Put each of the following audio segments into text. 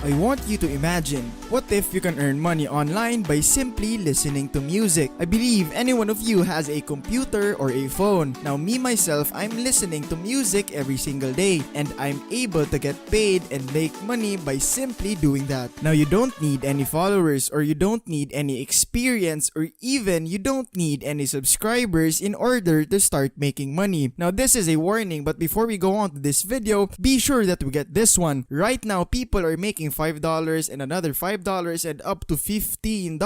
I want you to imagine, what if you can earn money online by simply listening to music? I believe any one of you has a computer or a phone. Now me myself, I'm listening to music every single day and I'm able to get paid and make money by simply doing that. Now you don't need any followers or you don't need any experience or even you don't need any subscribers in order to start making money. Now this is a warning, but before we go on to this video, be sure that we get this one. Right now people are making $5 and another $5 and up to $15,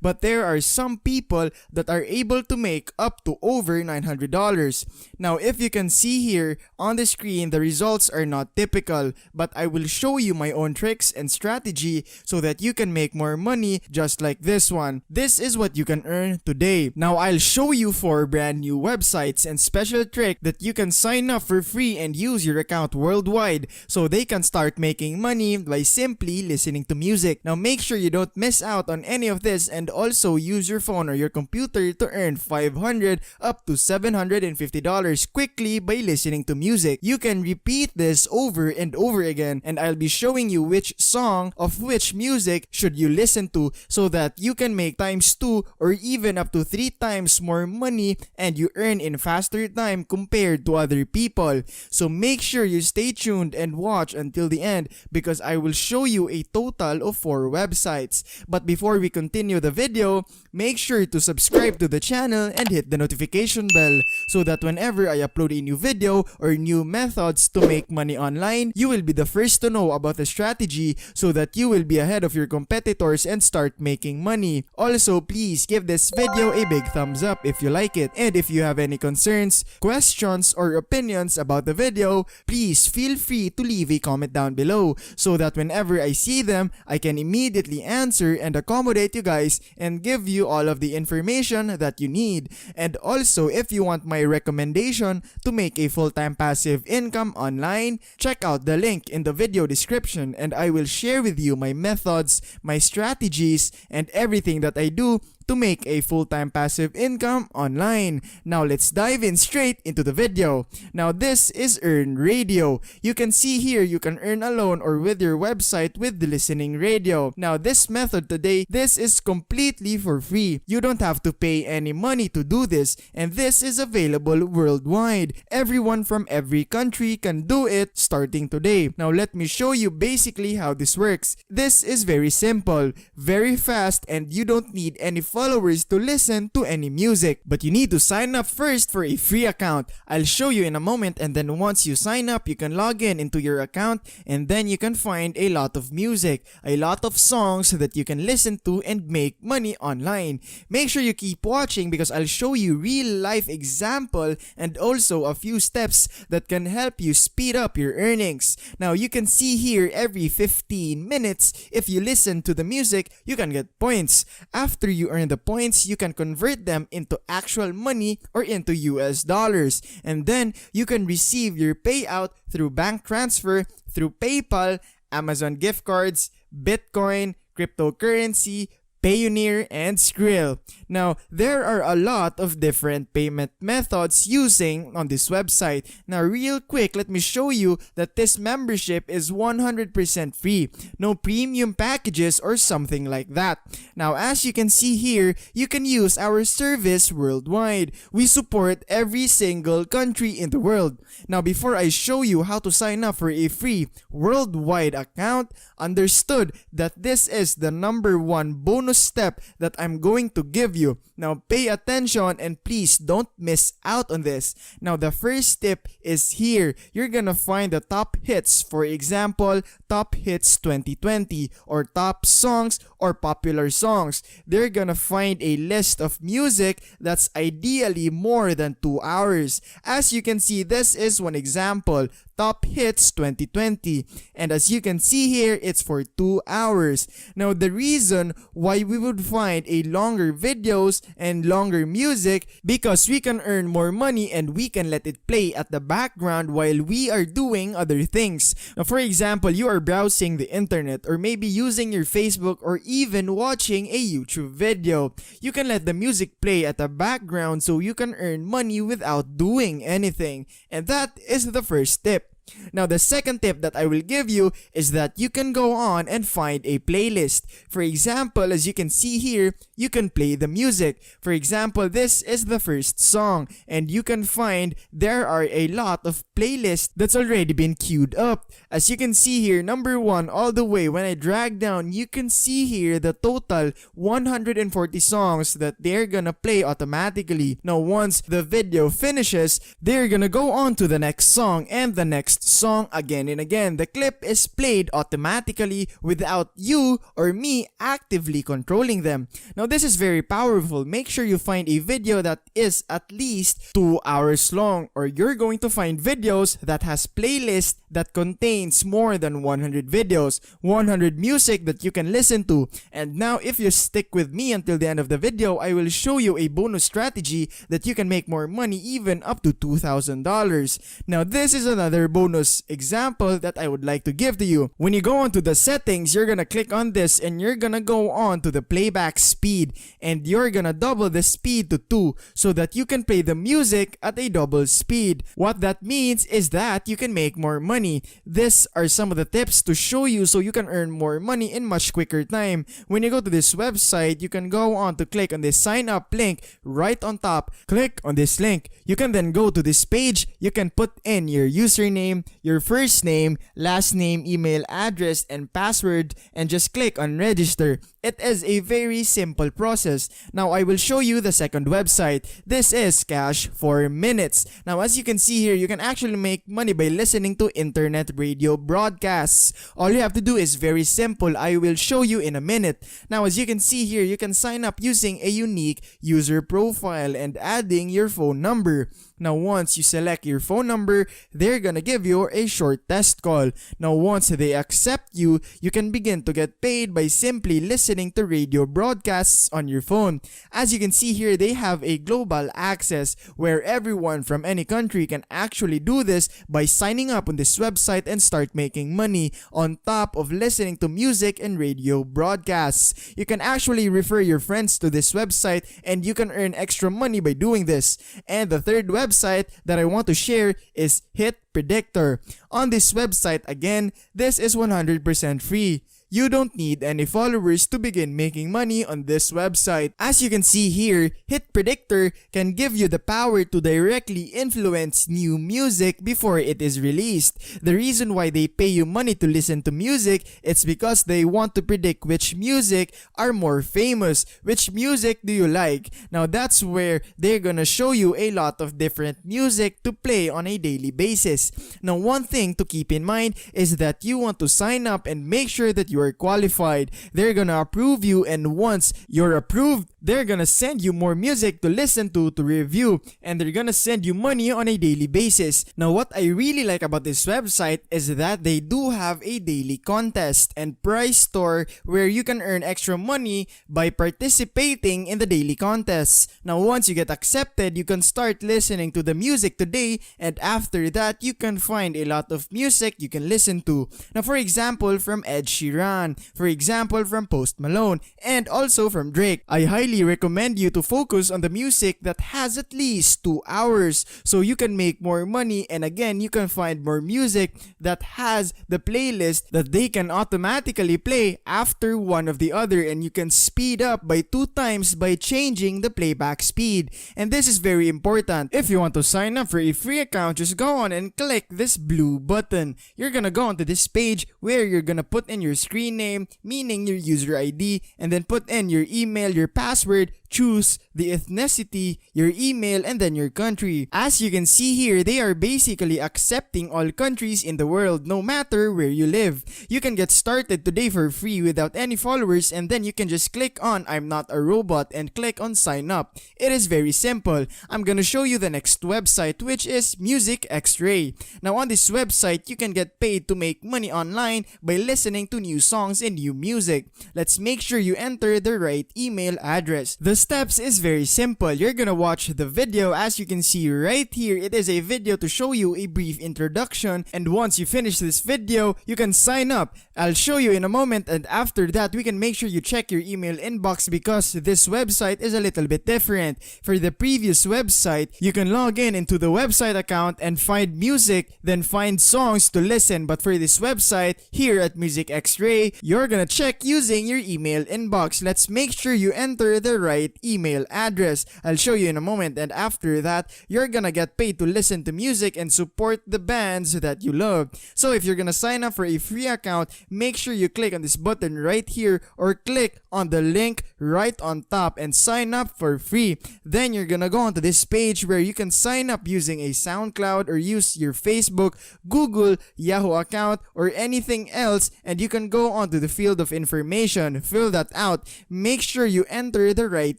but there are some people that are able to make up to over $900. Now if you can see here on the screen, the results are not typical, but I will show you my own tricks and strategy so that you can make more money just like this one. This is what you can earn today. Now I'll show you 4 brand new websites and special trick that you can sign up for free and use your account worldwide so they can start making money by simply listening to music. Now make sure you don't miss out on any of this and also use your phone or your computer to earn $500 up to $750 quickly by listening to music. You can repeat this over and over again and I'll be showing you which song of which music should you listen to so that you can make times 2 or even up to 3 times more money and you earn in faster time compared to other people. So make sure you stay tuned and watch until the end because I will show you a total of 4 websites. But before we continue the video, make sure to subscribe to the channel and hit the notification bell so that whenever I upload a new video or new methods to make money online, you will be the first to know about the strategy so that you will be ahead of your competitors and start making money. Also, please give this video a big thumbs up if you like it. And if you have any concerns, questions, or opinions about the video, please feel free to leave a comment down below so that whenever I see them, I can immediately answer and accommodate you guys and give you all of the information that you need. And also, if you want my recommendation to make a full-time passive income online, check out the link in the video description and I will share with you my methods, my strategies, and everything that I do to make a full-time passive income online. Now let's dive in straight into the video. Now this is Earn Radio. You can see here you can earn alone or with your website with the listening radio. Now this method today, this is completely for free. You don't have to pay any money to do this and this is available worldwide. Everyone from every country can do it starting today. Now let me show you basically how this works. This is very simple, very fast, and you don't need any followers to listen to any music. But you need to sign up first for a free account. I'll show you in a moment, and then once you sign up, you can log in into your account and then you can find a lot of music, a lot of songs that you can listen to and make money online. Make sure you keep watching because I'll show you real life example and also a few steps that can help you speed up your earnings. Now you can see here every 15 minutes, if you listen to the music, you can get points. After you earn the points, you can convert them into actual money or into US dollars. And then you can receive your payout through bank transfer, through PayPal, Amazon gift cards, Bitcoin, cryptocurrency, Payoneer, and Skrill. Now, there are a lot of different payment methods using on this website. Now, real quick, let me show you that this membership is 100% free. No premium packages or something like that. Now, as you can see here, you can use our service worldwide. We support every single country in the world. Now, before I show you how to sign up for a free worldwide account, understood that this is the #1 bonus step that I'm going to give you. Now pay attention and please don't miss out on this. Now the first tip is here. You're gonna find the top hits, for example, top hits 2020 or top songs or popular songs. They're gonna find a list of music that's ideally more than 2 hours. As you can see, this is one example, top hits 2020, and as you can see here, it's for 2 hours. Now the reason why we would find a longer videos and longer music because we can earn more money and we can let it play at the background while we are doing other things. Now for example, you are browsing the internet or maybe using your Facebook or even watching a YouTube video. You can let the music play at the background so you can earn money without doing anything. And that is the first tip. Now, the second tip that I will give you is that you can go on and find a playlist. For example, as you can see here, you can play the music. For example, this is the first song, and you can find there are a lot of playlists that's already been queued up. As you can see here, number 1 all the way, when I drag down, you can see here the total 140 songs that they're gonna play automatically. Now, once the video finishes, they're gonna go on to the next song and the next song again and again. The clip is played automatically without you or me actively controlling them. Now, this is very powerful. Make sure you find a video that is at least 2 hours long, or you're going to find videos that has playlist that contains more than 100 videos, 100 music that you can listen to. And now, if you stick with me until the end of the video, I will show you a bonus strategy that you can make more money, even up to $2,000. Now, this is another bonus example that I would like to give to you. When you go onto the settings, you're gonna click on this and you're gonna go on to the playback speed, and you're gonna double the speed to 2 so that you can play the music at a double speed. What that means is that you can make more money. These are some of the tips to show you so you can earn more money in much quicker time. When you go to this website, you can go on to click on this sign up link right on top. Click on this link. You can then go to this page. You can put in your username, your first name, last name, email address, and password, and just click on register. It is a very simple process. Now, I will show you the second website. This is Cash for Minutes. Now, as you can see here, you can actually make money by listening to internet radio broadcasts. All you have to do is very simple. I will show you in a minute. Now, as you can see here, you can sign up using a unique user profile and adding your phone number. Now, once you select your phone number, they're gonna give you a short test call. Now, once they accept you, you can begin to get paid by simply listening to radio broadcasts on your phone. As you can see here, they have a global access where everyone from any country can actually do this by signing up on this website and start making money on top of listening to music and radio broadcasts. You can actually refer your friends to this website and you can earn extra money by doing this. And the third website that I want to share is Hit Predictor. On this website, again, this is 100% free. You don't need any followers to begin making money on this website. As you can see here, Hit Predictor can give you the power to directly influence new music before it is released. The reason why they pay you money to listen to music, it's because they want to predict which music are more famous. Which music do you like? Now, that's where they're gonna show you a lot of different music to play on a daily basis. Now, one thing to keep in mind is that you want to sign up and make sure that you are qualified. They're gonna approve you, and once you're approved, they're gonna send you more music to listen to review, and they're gonna send you money on a daily basis. Now, what I really like about this website is that they do have a daily contest and prize store where you can earn extra money by participating in the daily contests. Now, once you get accepted, you can start listening to the music today, and after that, you can find a lot of music you can listen to. Now, for example, from Ed Sheeran, for example, from Post Malone, and also from Drake. I highly recommend you to focus on the music that has at least 2 hours so you can make more money, and again, you can find more music that has the playlist that they can automatically play after one of the other, and you can speed up by 2 times by changing the playback speed. And this is very important. If you want to sign up for a free account, just go on and click this blue button. You're gonna go onto this page where you're gonna put in your screen name, meaning your user ID, and then put in your email, your password, choose the ethnicity, your email, and then your country. As you can see here, they are basically accepting all countries in the world, no matter where you live. You can get started today for free without any followers, and then you can just click on I'm not a robot and click on sign up. It is very simple. I'm gonna show you the next website, which is Music X-Ray. Now, on this website, you can get paid to make money online by listening to new songs and new music. Let's make sure you enter the right email address. The steps is very simple. You're gonna watch the video. As you can see right here, it is a video to show you a brief introduction, and once you finish this video, you can sign up. I'll show you in a moment, and after that, we can make sure you check your email inbox because this website is a little bit different. For the previous website, you can log in into the website account and find music, then find songs to listen. But for this website, here at Music X-Ray, you're gonna check using your email inbox. Let's make sure you enter the right email address. I'll show you in a moment, and after that, you're gonna get paid to listen to music and support the bands that you love. So if you're gonna sign up for a free account, make sure you click on this button right here or click on the link right on top and sign up for free. Then you're gonna go onto this page where you can sign up using a SoundCloud or use your Facebook, Google, Yahoo account, or anything else, and you can go onto the field of information, fill that out, make sure you enter the right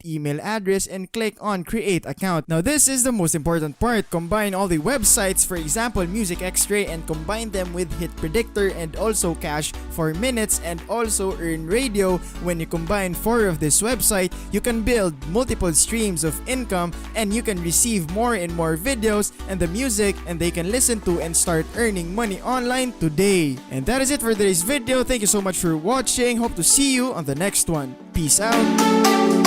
email address and click on create account. Now this is the most important part. Combine all the websites, for example Music X-Ray, and combine them with Hit Predictor and also Cash for Minutes and also Earn Radio. When you combine 4 of this website, you can build multiple streams of income and you can receive more and more videos and the music, and they can listen to and start earning money online today. And that is it for today's video. Thank you so much for watching. Hope to see you on the next one. Peace out.